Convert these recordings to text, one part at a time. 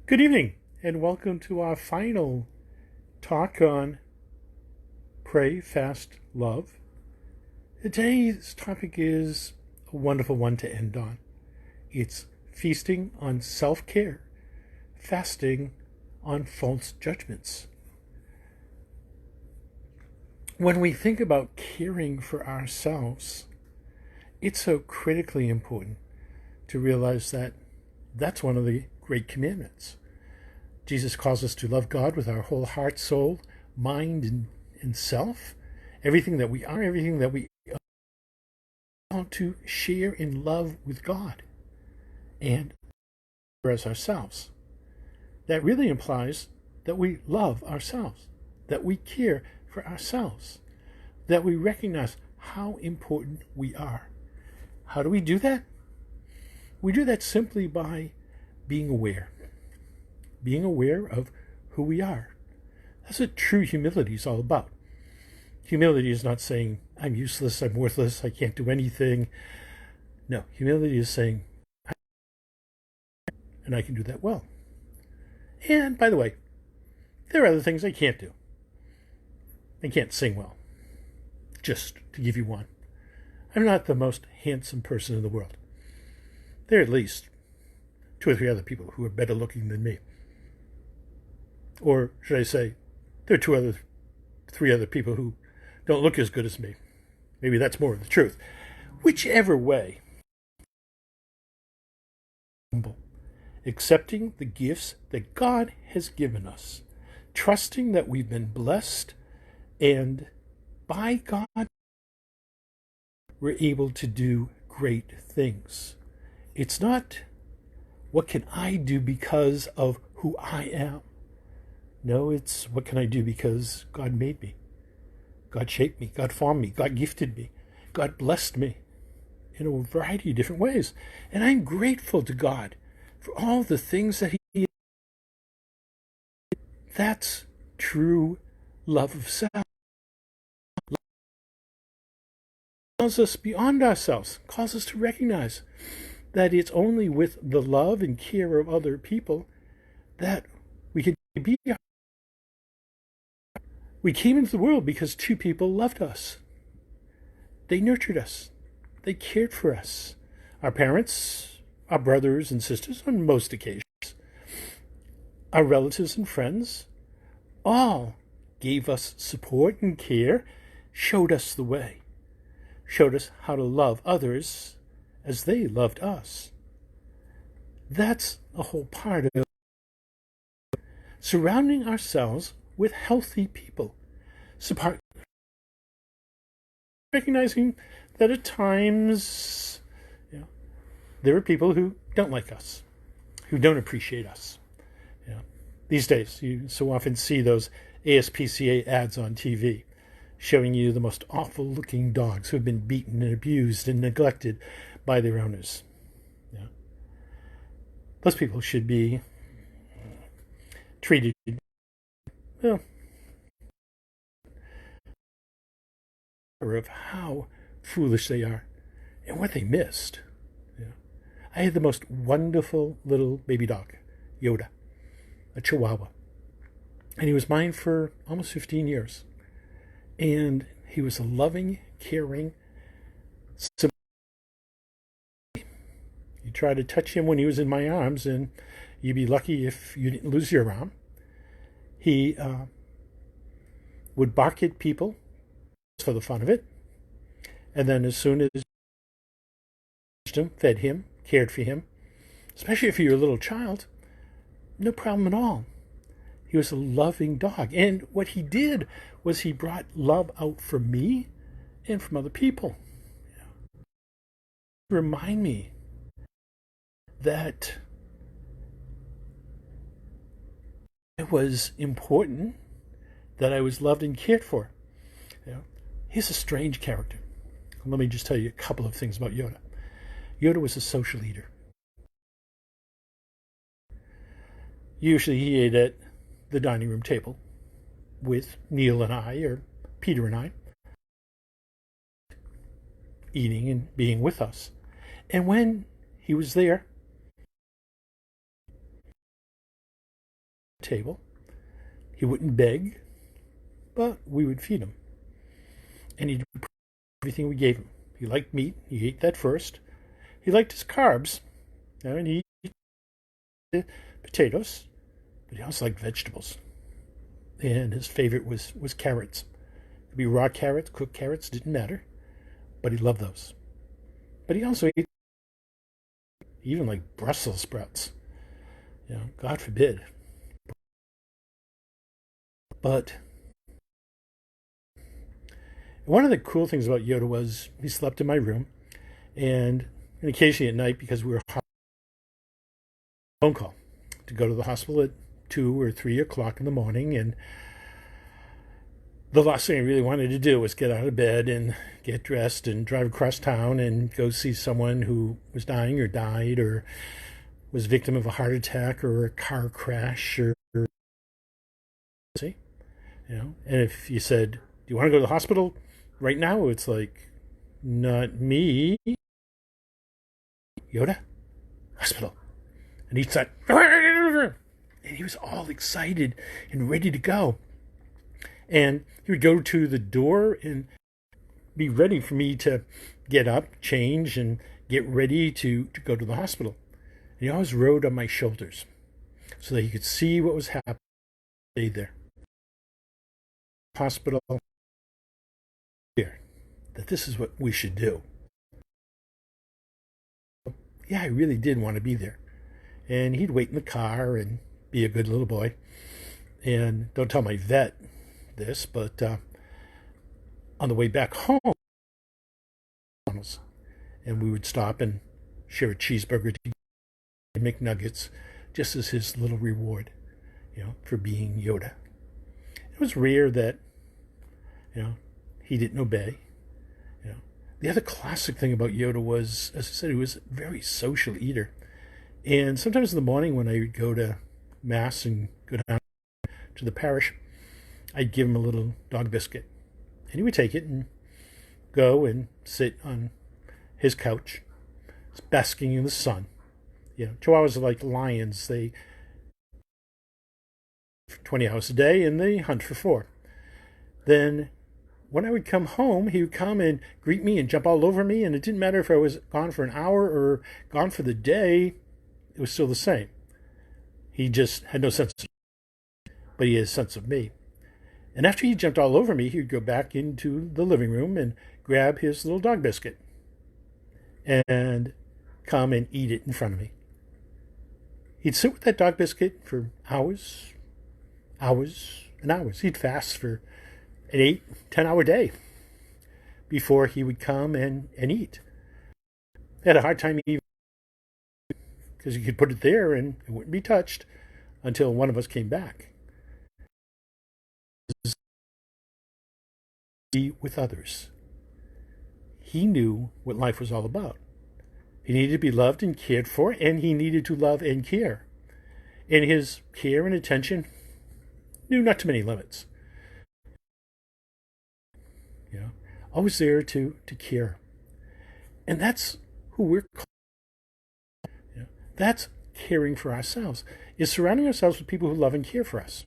Good evening, and welcome to our final talk on Pray, Fast, Love. Today's topic is a wonderful one to end on. It's feasting on self-care, fasting on false judgments. When we think about caring for ourselves, it's so critically important to realize that that's one of the great commandments. Jesus calls us to love God with our whole heart, soul, mind, and self. Everything that we are, everything that we are, to share in love with God and as ourselves. That really implies that we love ourselves, that we care for ourselves, that we recognize how important we are. How do we do that? We do that simply by being aware of who we are. That's what true humility is all about. Humility is not saying, I'm useless, I'm worthless, I can't do anything. No, humility is saying, and I can do that well. And by the way, there are other things I can't do. I can't sing well, just to give you one. I'm not the most handsome person in the world. There are at least 2 or 3 other people who are better looking than me. Or should I say, there are 3 other people who don't look as good as me. Maybe that's more of the truth. Whichever way, accepting the gifts that God has given us, trusting that we've been blessed, and by God, we're able to do great things. It's not, what can I do because of who I am? No, it's what can I do because God made me. God shaped me. God formed me. God gifted me. God blessed me in a variety of different ways. And I'm grateful to God for all the things that He did. That's true love of self. Calls us beyond ourselves, calls us to recognize that it's only with the love and care of other people that we can be. We came into the world because 2 people loved us. They nurtured us. They cared for us. Our parents, our brothers and sisters on most occasions, our relatives and friends, all gave us support and care, showed us the way, showed us how to love others as they loved us. That's a whole part of surrounding ourselves with healthy people. Recognizing that at times, there are people who don't like us, who don't appreciate us. These days, you so often see those ASPCA ads on TV showing you the most awful-looking dogs who have been beaten and abused and neglected by their owners. Those people should be treated well, of how foolish they are and what they missed. I had the most wonderful little baby dog, Yoda, a Chihuahua. And he was mine for almost 15 years. And he was a loving, caring, you try to touch him when he was in my arms, and you'd be lucky if you didn't lose your arm. He would bark at people for the fun of it. And then as soon as him, fed him, cared for him, especially if you're a little child, no problem at all. He was a loving dog. And what he did was he brought love out from me and from other people. Remind me that it was important that I was loved and cared for. He's a strange character. Let me just tell you a couple of things about Yoda. Yoda was a social eater. Usually he ate at the dining room table with Neil and I, or Peter and I, eating and being with us. And when he was there, table. He wouldn't beg, but we would feed him. And he'd eat everything we gave him. He liked meat. He ate that first. He liked his carbs. And he ate potatoes. But he also liked vegetables. And his favorite was carrots. It could be raw carrots, cooked carrots, didn't matter. But he loved those. But he also ate even like Brussels sprouts. God forbid. But one of the cool things about Yoda was he slept in my room, and occasionally at night, because we were on a phone call to go to the hospital at 2 or 3 o'clock in the morning, and the last thing I really wanted to do was get out of bed and get dressed and drive across town and go see someone who was dying or died or was a victim of a heart attack or a car crash or see, And if you said, "Do you want to go to the hospital right now?" It's like, not me. Yoda, hospital, and he said, and he was all excited and ready to go. And he would go to the door and be ready for me to get up, change, and get ready to go to the hospital. And he always rode on my shoulders so that he could see what was happening. Stay there. Hospital. Here. That this is what we should do. Yeah, I really did want to be there. And he'd wait in the car and be a good little boy. And don't tell my vet this, but on the way back home, and we would stop and share a cheeseburger to McNuggets, just as his little reward, for being Yoda. It was rare that, he didn't obey. The other classic thing about Yoda was, as I said, he was a very social eater. And sometimes in the morning when I would go to Mass and go down to the parish, I'd give him a little dog biscuit. And he would take it and go and sit on his couch, basking in the sun. Chihuahuas are like lions. They 20 hours a day and they hunt for 4. Then when I would come home, he would come and greet me and jump all over me, and it didn't matter if I was gone for an hour or gone for the day, it was still the same. He just had no sense of me, but he had a sense of me. And after he jumped all over me, he would go back into the living room and grab his little dog biscuit and come and eat it in front of me. He'd sit with that dog biscuit for hours, and hours. He'd fast for an 8-10 hour day before he would come and eat. I had a hard time eating because you could put it there and it wouldn't be touched until one of us came back. Be with others. He knew what life was all about. He needed to be loved and cared for, and he needed to love and care. And his care and attention knew not too many limits. Always there to care. And that's who we're called. That's caring for ourselves, is surrounding ourselves with people who love and care for us.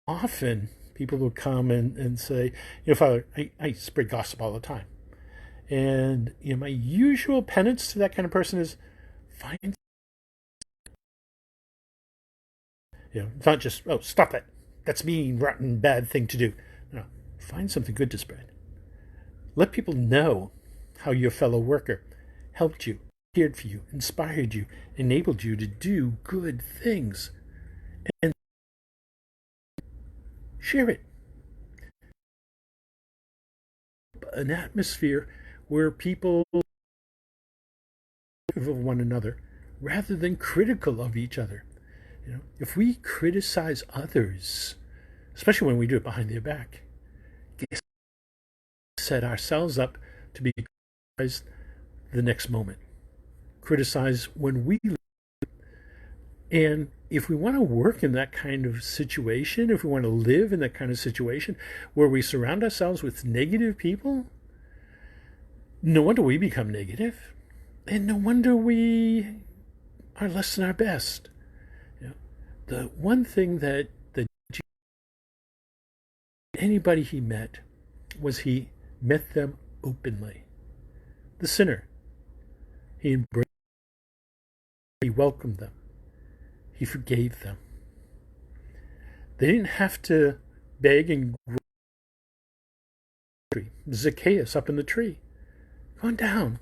Often people will come and say, Father, I spread gossip all the time. And my usual penance to that kind of person is find. It's not just, stop that. That's mean, rotten, bad thing to do. No, find something good to spread. Let people know how your fellow worker helped you, cared for you, inspired you, enabled you to do good things. And share it. An atmosphere where people of one another rather than critical of each other. If we criticize others, especially when we do it behind their back, set ourselves up to be criticized the next moment. Criticize when we live. And if we want to work in that kind of situation, if we want to live in that kind of situation where we surround ourselves with negative people, no wonder we become negative, and no wonder we are less than our best. The one thing that anybody he met was he met them openly. The sinner, he embraced, he welcomed them, he forgave them. They didn't have to beg and Zacchaeus up in the tree. Come on down.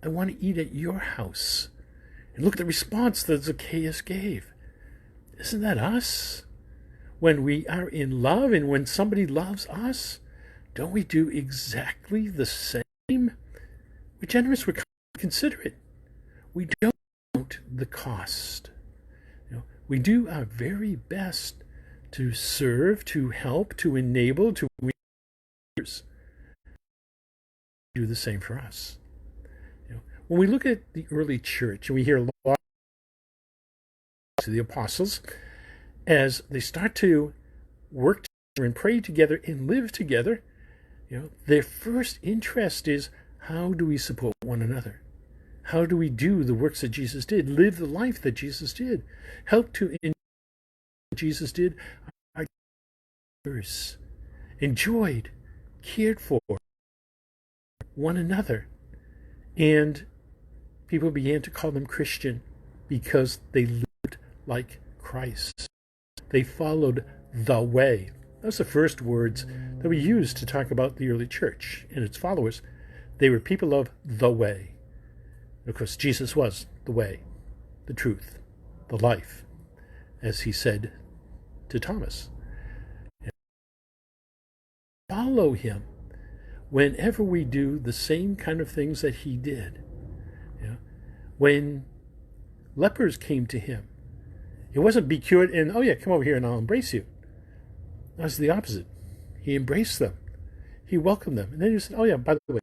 I want to eat at your house. And look at the response that Zacchaeus gave. Isn't that us? When we are in love and when somebody loves us, don't we do exactly the same? We're generous, we're considerate. We don't count the cost. We do our very best to serve, to help, to enable, to do the same for us. When we look at the early church and we hear a lot of the apostles as they start to work together and pray together and live together, their first interest is, how do we support one another? How do we do the works that Jesus did, live the life that Jesus did, help to enjoy what Jesus did, our neighbors enjoyed, cared for one another. And people began to call them Christian because they lived like Christ. They followed the way. Those are the first words that we used to talk about the early church and its followers. They were people of the way. Of course, Jesus was the way, the truth, the life, as he said to Thomas. And follow him whenever we do the same kind of things that he did. When lepers came to him, it wasn't be cured and, oh yeah, come over here and I'll embrace you. That was the opposite. He embraced them. He welcomed them. And then he said, oh yeah, by the way,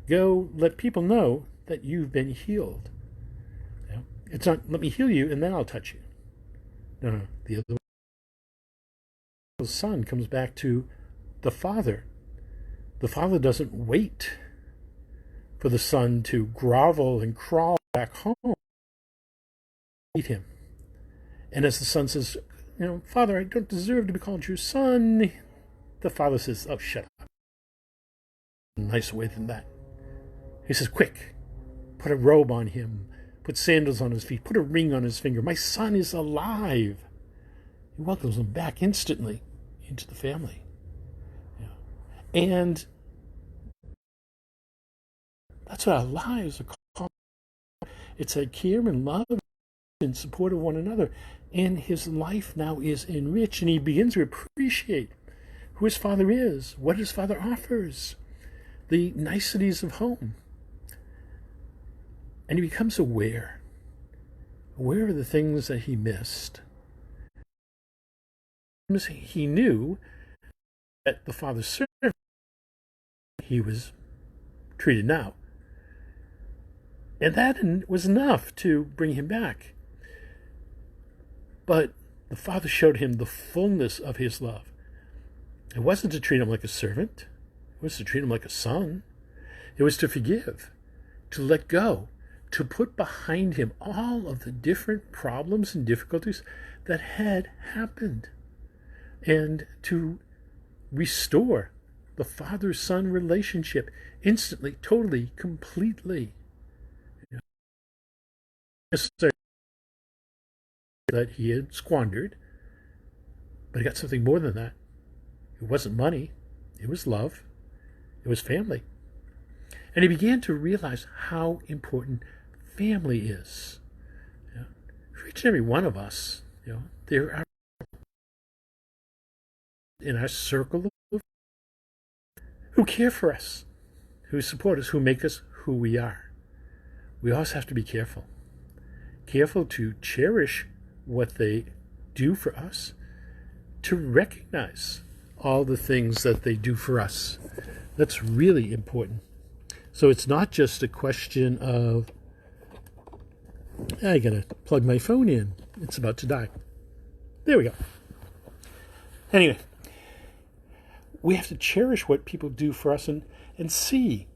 go let people know that you've been healed. It's not, let me heal you and then I'll touch you. No. The other way. The son comes back to the father. The father doesn't wait for the son to grovel and crawl back home. Meet him. And as the son says, Father, I don't deserve to be called your son, the father says, oh, shut up. Nicer way than that. He says, quick, put a robe on him, put sandals on his feet, put a ring on his finger. My son is alive. He welcomes him back instantly into the family. And that's what our lives are called. It's a care and love and support of one another. And his life now is enriched, and he begins to appreciate who his father is, what his father offers, the niceties of home. And he becomes aware of the things that he missed. He knew that the father served, he was treated now. And that was enough to bring him back. But the father showed him the fullness of his love. It wasn't to treat him like a servant. It was to treat him like a son. It was to forgive, to let go, to put behind him all of the different problems and difficulties that had happened, and to restore the father-son relationship instantly, totally, completely. That he had squandered, but he got something more than that. It wasn't money, it was love, it was family. And he began to realize how important family is. For each and every one of us, there are in our circle of who care for us, who support us, who make us who we are. We also have to be careful to cherish what they do for us, to recognize all the things that they do for us. That's really important. So it's not just a question of, I gotta plug my phone in. It's about to die. There we go. Anyway, we have to cherish what people do for us and see.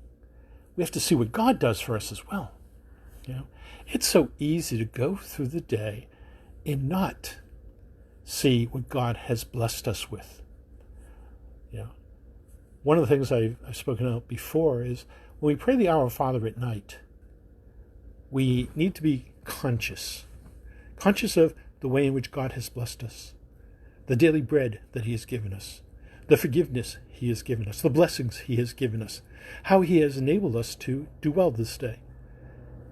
We have to see what God does for us as well. You know, it's so easy to go through the day and not see what God has blessed us with. You know, one of the things I've spoken about before is when we pray the Our Father at night, we need to be conscious of the way in which God has blessed us, the daily bread that He has given us, the forgiveness He has given us, the blessings He has given us, how He has enabled us to do well this day,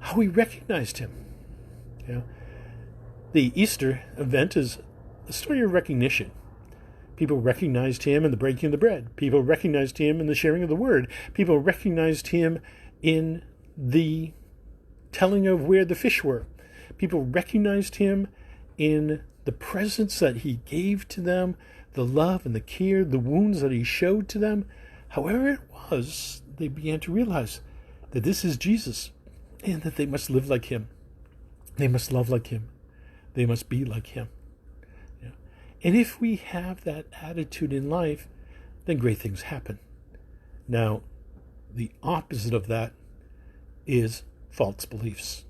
how we recognized Him. You know, the Easter event is a story of recognition. People recognized Him in the breaking of the bread. People recognized Him in the sharing of the word. People recognized Him in the telling of where the fish were. People recognized Him in the presence that He gave to them, the love and the care, the wounds that He showed to them. However it was, they began to realize that this is Jesus and that they must live like Him. They must love like Him. They must be like Him. Yeah. And if we have that attitude in life, then great things happen. Now, the opposite of that is false beliefs.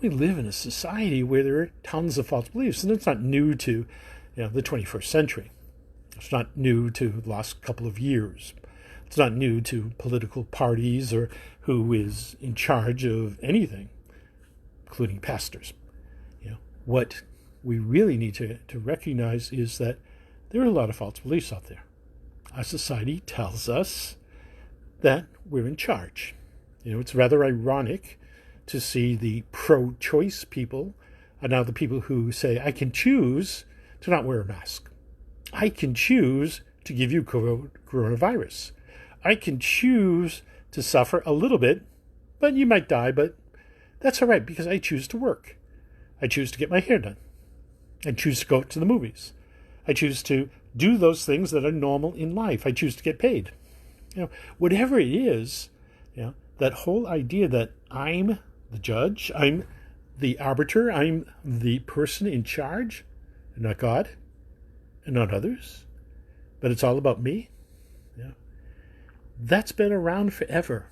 We live in a society where there are tons of false beliefs, and it's not new to the 21st century. It's not new to the last couple of years. It's not new to political parties or who is in charge of anything, including pastors. What we really need to recognize is that there are a lot of false beliefs out there. Our society tells us that we're in charge. It's rather ironic to see the pro-choice people are now the people who say, I can choose to not wear a mask. I can choose to give you coronavirus. I can choose to suffer a little bit, but you might die, but that's all right because I choose to work. I choose to get my hair done. I choose to go to the movies. I choose to do those things that are normal in life. I choose to get paid. Whatever it is, that whole idea that I'm the judge, I'm the arbiter, I'm the person in charge, and not God, and not others, but it's all about me. That's been around forever.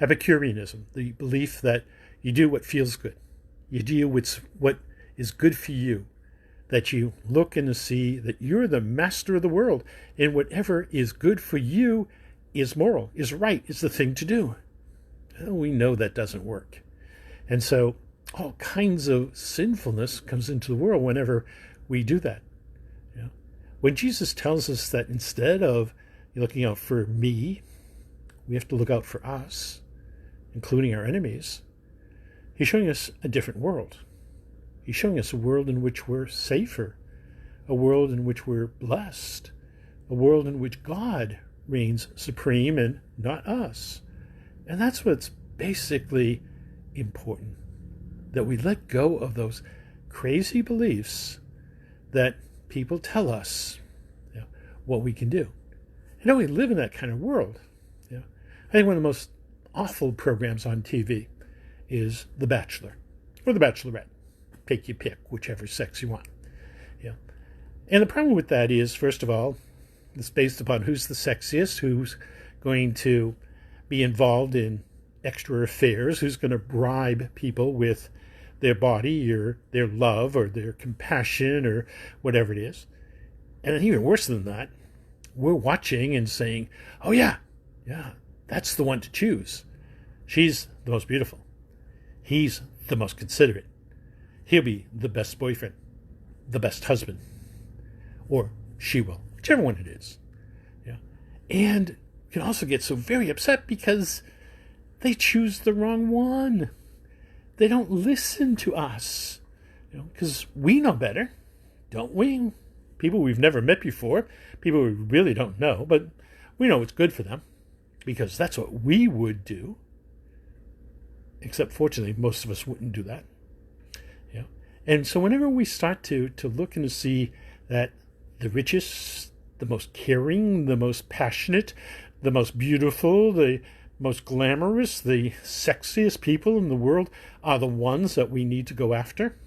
Epicureanism, the belief that you do what feels good. You deal with what is good for you, that you look and see that you're the master of the world, and whatever is good for you is moral, is right, is the thing to do. Well, we know that doesn't work. And so all kinds of sinfulness comes into the world whenever we do that. When Jesus tells us that instead of looking out for me, we have to look out for us, including our enemies, He's showing us a different world. He's showing us a world in which we're safer, a world in which we're blessed, a world in which God reigns supreme and not us. And that's what's basically important, that we let go of those crazy beliefs that people tell us what we can do. We live in that kind of world. I think one of the most awful programs on TV is The Bachelor or The Bachelorette. Take your pick, whichever sex you want. And the problem with that is, first of all, it's based upon who's the sexiest, who's going to be involved in extra affairs, who's going to bribe people with their body or their love or their compassion or whatever it is. And even worse than that, we're watching and saying, oh yeah, that's the one to choose. She's the most beautiful. He's the most considerate. He'll be the best boyfriend, the best husband, or she will, whichever one it is. And you can also get so very upset because they choose the wrong one. They don't listen to us, because we know better, don't we? People we've never met before, people we really don't know, but we know what's good for them because that's what we would do. Except, fortunately, most of us wouldn't do that. And so whenever we start to look and to see that the richest, the most caring, the most passionate, the most beautiful, the most glamorous, the sexiest people in the world are the ones that we need to go after,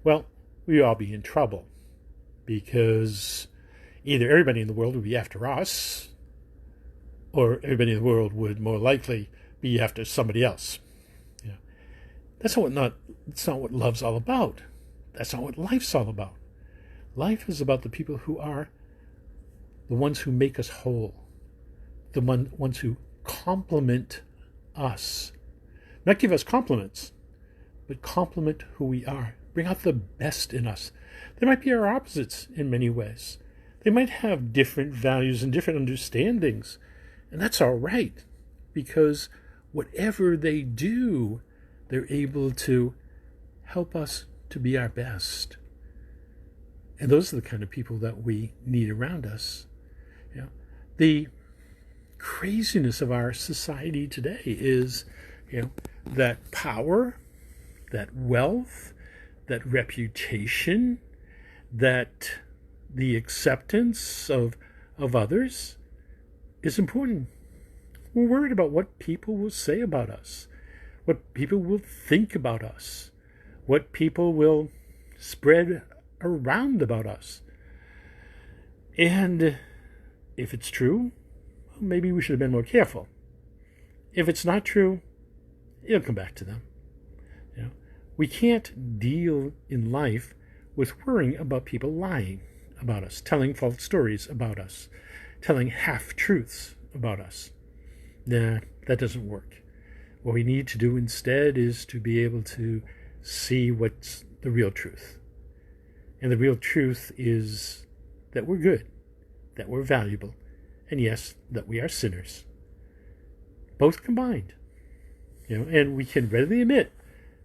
well, we all be in trouble because either everybody in the world would be after us or everybody in the world would more likely be after somebody else. That's not what love's all about. That's not what life's all about. Life is about the people who are the ones who make us whole, the ones who compliment us. Not give us compliments, but compliment who we are. Bring out the best in us. They might be our opposites in many ways. They might have different values and different understandings. And that's all right, because whatever they do, they're able to help us to be our best. And those are the kind of people that we need around us. You know, the craziness of our society today is, that power, that wealth, that reputation, that the acceptance of others is important. We're worried about what people will say about us, what people will think about us, what people will spread around about us. And if it's true, well, maybe we should have been more careful. If it's not true, it'll come back to them. We can't deal in life with worrying about people lying about us, telling false stories about us, telling half-truths about us. Nah, that doesn't work. What we need to do instead is to be able to see what's the real truth. And the real truth is that we're good, that we're valuable, and yes, that we are sinners. Both combined. And we can readily admit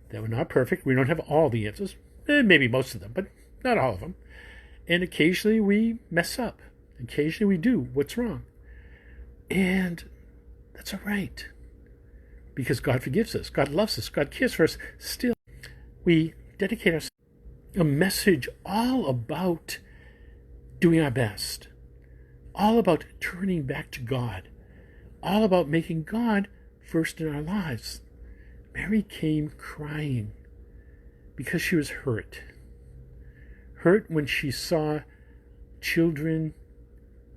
that we're not perfect. We don't have all the answers. Maybe most of them, but not all of them. And occasionally we mess up. Occasionally we do what's wrong. And that's all right. Because God forgives us. God loves us. God cares for us. Still, we dedicate ourselves a message all about doing our best. All about turning back to God. All about making God first in our lives. Mary came crying because she was hurt. Hurt when she saw children,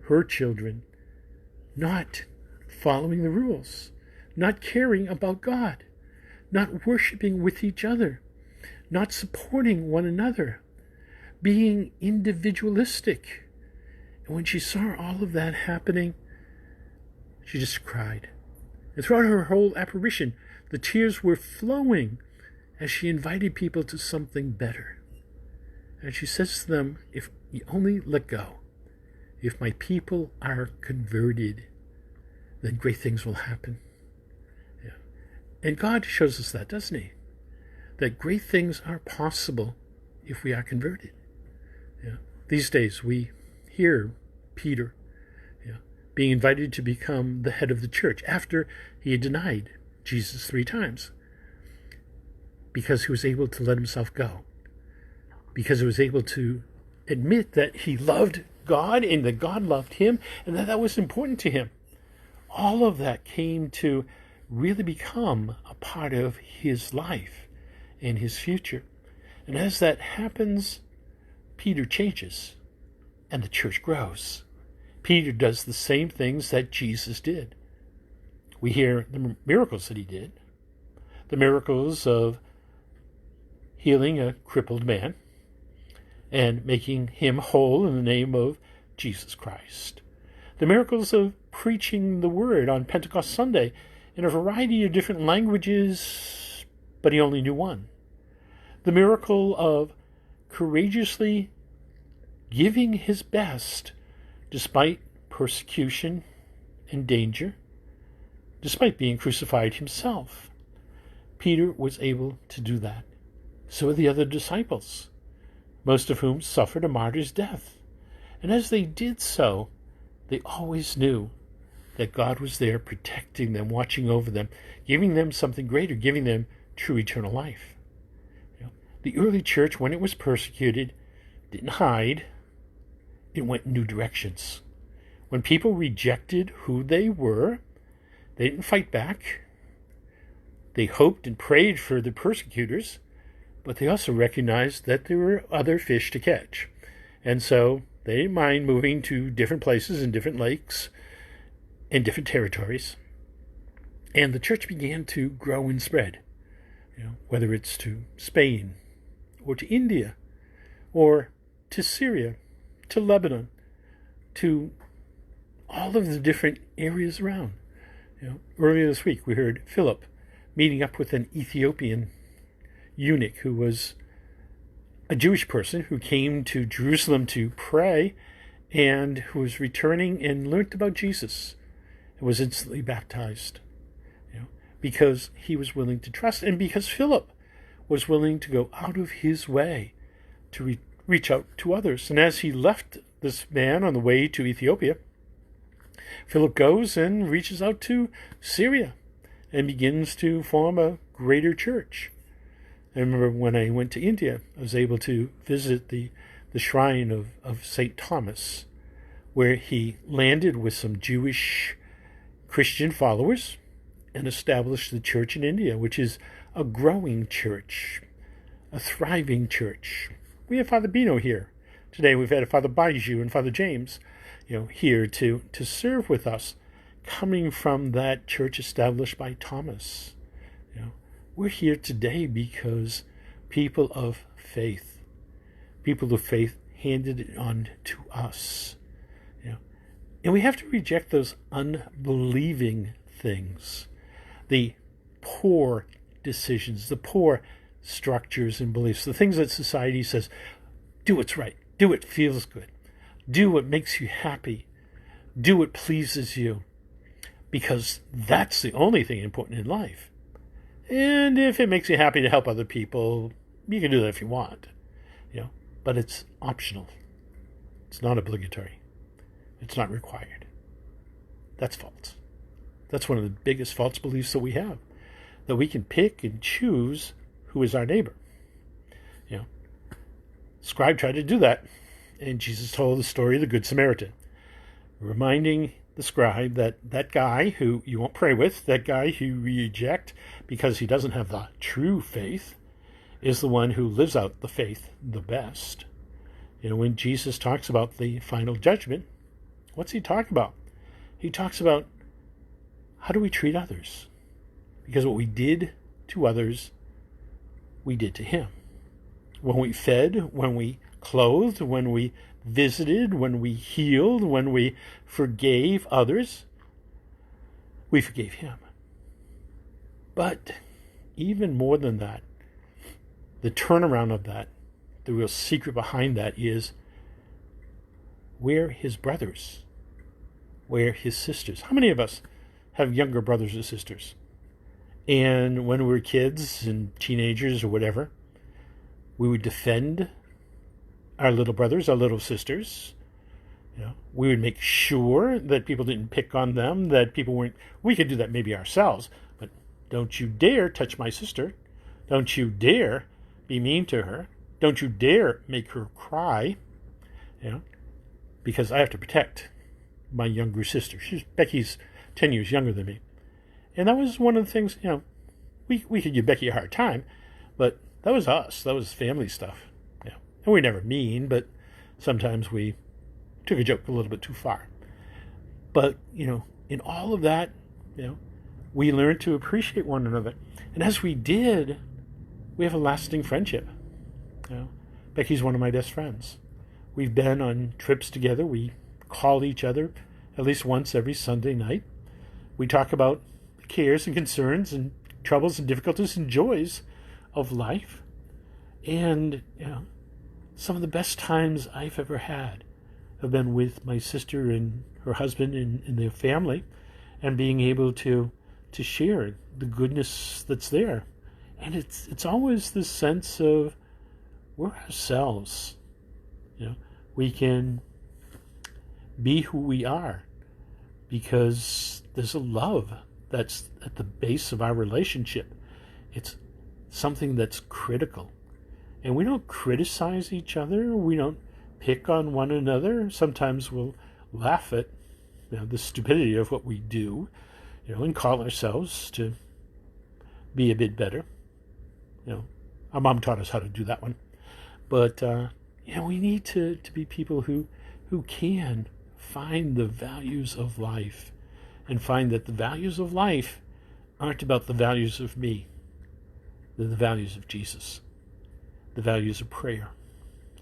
her children, not following the rules, not caring about God, not worshiping with each other, not supporting one another, being individualistic. And when she saw all of that happening, she just cried. And throughout her whole apparition, the tears were flowing as she invited people to something better. And she says to them, if you only let go, if my people are converted, then great things will happen. Yeah. And God shows us that, doesn't he? That great things are possible if we are converted. Yeah. These days we hear Peter being invited to become the head of the church after he had denied Jesus 3 times, because he was able to let himself go, because he was able to admit that he loved God and that God loved him and that was important to him. All of that came to really become a part of his life and his future. And as that happens, Peter changes and the church grows. Peter does the same things that Jesus did. We hear the miracles that he did, the miracles of healing a crippled man and making him whole in the name of Jesus Christ, the miracles of preaching the word on Pentecost Sunday in a variety of different languages, but he only knew one, the miracle of courageously giving his best despite persecution and danger, despite being crucified himself. Peter was able to do that. So were the other disciples, most of whom suffered a martyr's death. And as they did so, they always knew that God was there protecting them, watching over them, giving them something greater, giving them true eternal life. The early church, when it was persecuted, didn't hide. It went in new directions. When people rejected who they were, they didn't fight back. They hoped and prayed for the persecutors, but they also recognized that there were other fish to catch. And so they didn't mind moving to different places and different lakes and different territories. And the church began to grow and spread. whether it's to Spain or to India or to Syria, to Lebanon, to all of the different areas around. Earlier this week, we heard Philip meeting up with an Ethiopian eunuch who was a Jewish person who came to Jerusalem to pray and who was returning and learned about Jesus and was instantly baptized, because he was willing to trust, and because Philip was willing to go out of his way to reach out to others. And as he left this man on the way to Ethiopia, Philip goes and reaches out to Syria and begins to form a greater church. I remember when I went to India, I was able to visit the shrine of St. Thomas, where he landed with some Jewish Christian followers and established the church in India, which is a growing church, a thriving church. We have Father Bino here. Today we've had Father Baiju and Father James, here to serve with us, coming from that church established by Thomas. We're here today because people of faith handed it on to us. And we have to reject those unbelieving things, the poor decisions, the poor structures and beliefs, the things that society says, do what's right, do what feels good, do what makes you happy, do what pleases you, because that's the only thing important in life. And if it makes you happy to help other people, you can do that if you want, but it's optional. It's not obligatory. It's not required. That's false. That's one of the biggest false beliefs that we have, that we can pick and choose who is our neighbor. Scribe tried to do that, and Jesus told the story of the Good Samaritan, reminding the scribe that guy who you won't pray with, that guy who you reject because he doesn't have the true faith, is the one who lives out the faith the best. When Jesus talks about the final judgment, what's he talk about? He talks about how do we treat others? Because what we did to others, we did to him. When we fed, when we clothed, when we visited, when we healed, when we forgave others, we forgave him. But even more than that, the turnaround of that, the real secret behind that is we're his brothers. We're his sisters. How many of us have younger brothers or sisters? And when we were kids and teenagers or whatever, we would defend our little brothers, our little sisters. We would make sure that people didn't pick on them, that people weren't... We could do that maybe ourselves, but don't you dare touch my sister. Don't you dare be mean to her. Don't you dare make her cry. Because I have to protect my younger sister. Becky's 10 years younger than me. And that was one of the things, we could give Becky a hard time, but that was us. That was family stuff. And we're never mean, but sometimes we took a joke a little bit too far. But, in all of that, we learned to appreciate one another. And as we did, we have a lasting friendship. Becky's one of my best friends. We've been on trips together. We call each other at least once every Sunday night. We talk about the cares and concerns and troubles and difficulties and joys of life. And, some of the best times I've ever had have been with my sister and her husband and their family, and being able to share the goodness that's there. And it's always this sense of we're ourselves. We can be who we are because there's a love that's at the base of our relationship. It's something that's critical. And we don't criticize each other. We don't pick on one another. Sometimes we'll laugh at the stupidity of what we do, and call ourselves to be a bit better. Our mom taught us how to do that one. But, we need to be people who can find the values of life and find that the values of life aren't about the values of me. They're the values of Jesus, the values of prayer.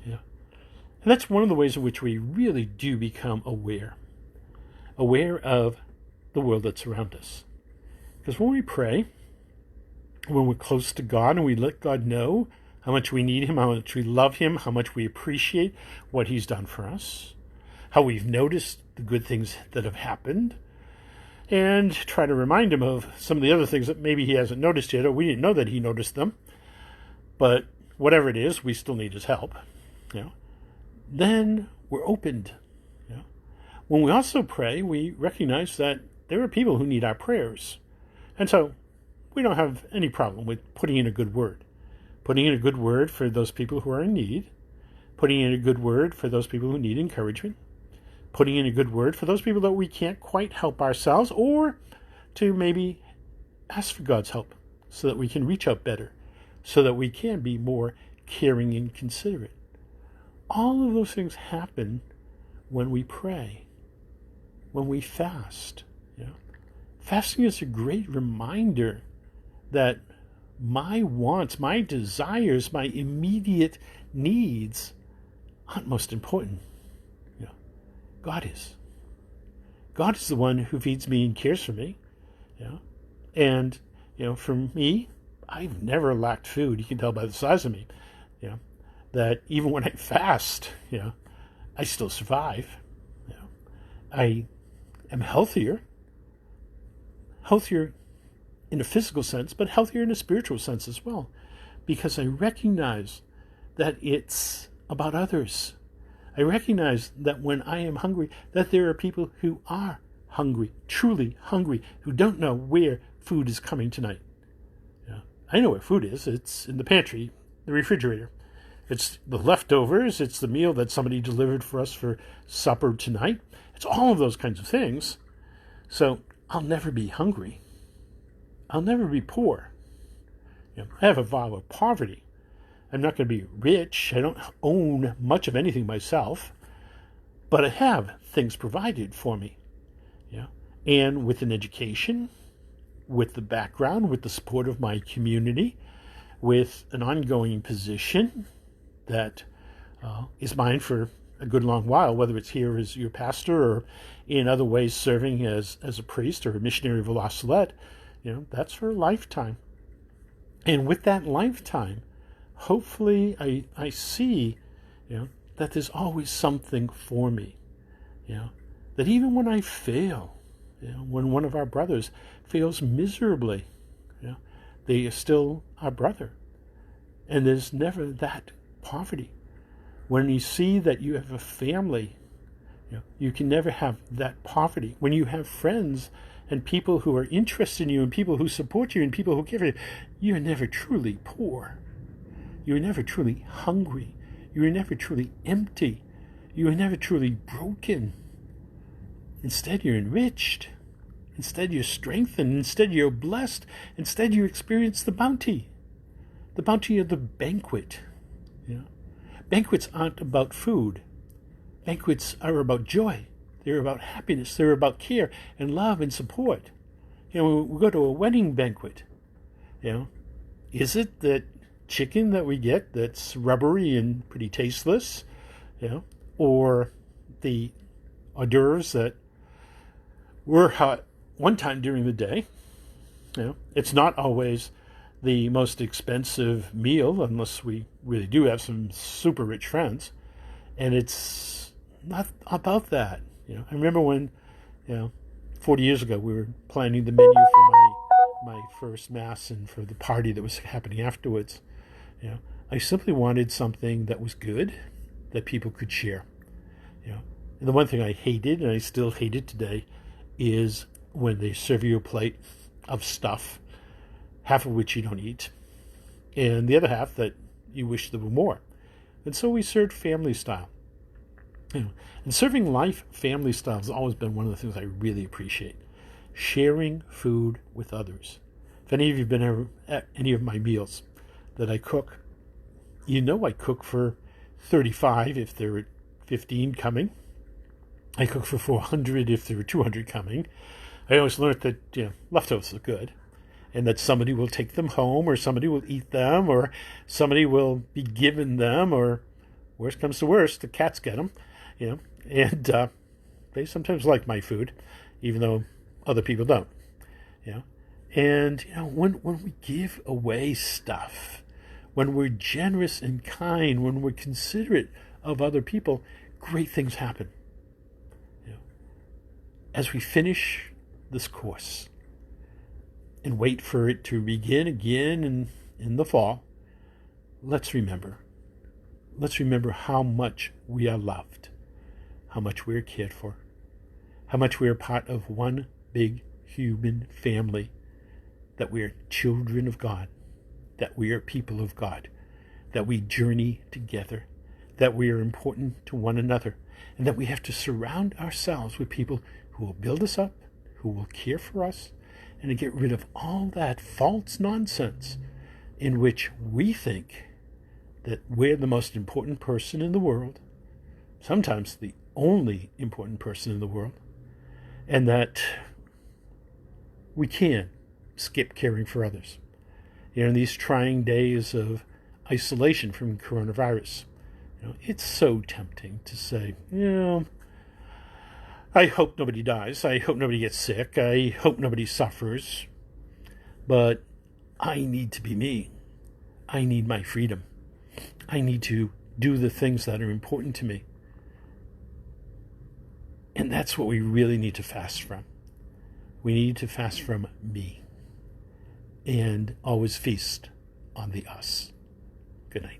Yeah. And that's one of the ways in which we really do become aware of the world that's around us. Because when we pray, when we're close to God and we let God know how much we need him, how much we love him, how much we appreciate what he's done for us, how we've noticed the good things that have happened, and try to remind him of some of the other things that maybe he hasn't noticed yet, or we didn't know that he noticed them, but whatever it is, we still need his help. Then we're opened. When we also pray, we recognize that there are people who need our prayers. And so we don't have any problem with putting in a good word. Putting in a good word for those people who are in need. Putting in a good word for those people who need encouragement. Putting in a good word for those people that we can't quite help ourselves, or to maybe ask for God's help so that we can reach out better, so that we can be more caring and considerate. All of those things happen when we pray, when we fast. Fasting is a great reminder that my wants, my desires, my immediate needs aren't most important. God is. God is the one who feeds me and cares for me. And, for me, I've never lacked food. You can tell by the size of me, that even when I fast, I still survive. I am healthier in a physical sense, but healthier in a spiritual sense as well, because I recognize that it's about others. I recognize that when I am hungry, that there are people who are hungry, truly hungry, who don't know where food is coming tonight. I know where food is. It's in the pantry, the refrigerator. It's the leftovers. It's the meal that somebody delivered for us for supper tonight. It's all of those kinds of things. So I'll never be hungry. I'll never be poor. I have a vow of poverty. I'm not going to be rich. I don't own much of anything myself, but I have things provided for me. And with an education, with the background, with the support of my community, with an ongoing position that is mine for a good long while, whether it's here as your pastor or in other ways serving as a priest or a missionary of La Salette, that's for a lifetime. And with that lifetime, hopefully I see, that there's always something for me, that even when I fail, when one of our brothers fails miserably, they are still our brother. And there's never that poverty. When you see that you have a family, you can never have that poverty. When you have friends and people who are interested in you and people who support you and people who care for you, you're never truly poor. You are never truly hungry. You are never truly empty. You are never truly broken. Instead, you're enriched. Instead, you're strengthened. Instead, you're blessed. Instead, you experience the bounty of the banquet. Banquets aren't about food. Banquets are about joy. They're about happiness. They're about care and love and support. We go to a wedding banquet. Is it that chicken that we get that's rubbery and pretty tasteless? Or the hors d'oeuvres that were hot one time during the day? It's not always the most expensive meal unless we really do have some super rich friends. And it's not about that. I remember when, 40 years ago, we were planning the menu for my first Mass and for the party that was happening afterwards. I simply wanted something that was good, that people could share. And the one thing I hated, and I still hate it today, is when they serve you a plate of stuff, half of which you don't eat, and the other half that you wish there were more. And so we served family style. And serving life family style has always been one of the things I really appreciate. Sharing food with others. If any of you have been ever at any of my meals that I cook, I cook for 35 if there are 15 coming. I cook for 400 if there are 200 coming. I always learned that leftovers are good. and that somebody will take them home, or somebody will eat them, or somebody will be given them, or worst comes to worst, the cats get them, and they sometimes like my food, even though other people don't, And when we give away stuff, when we're generous and kind, when we're considerate of other people, great things happen. As we finish this course and wait for it to begin again in the fall, let's remember how much we are loved, how much we are cared for, how much we are part of one big human family, that we are children of God, that we are people of God, that we journey together, that we are important to one another, and that we have to surround ourselves with people who will build us up, who will care for us, and to get rid of all that false nonsense in which we think that we're the most important person in the world, sometimes the only important person in the world, and that we can skip caring for others. In these trying days of isolation from coronavirus, it's so tempting to say, I hope nobody dies. I hope nobody gets sick. I hope nobody suffers. But I need to be me. I need my freedom. I need to do the things that are important to me. And that's what we really need to fast from. We need to fast from me and always feast on the us. Good night.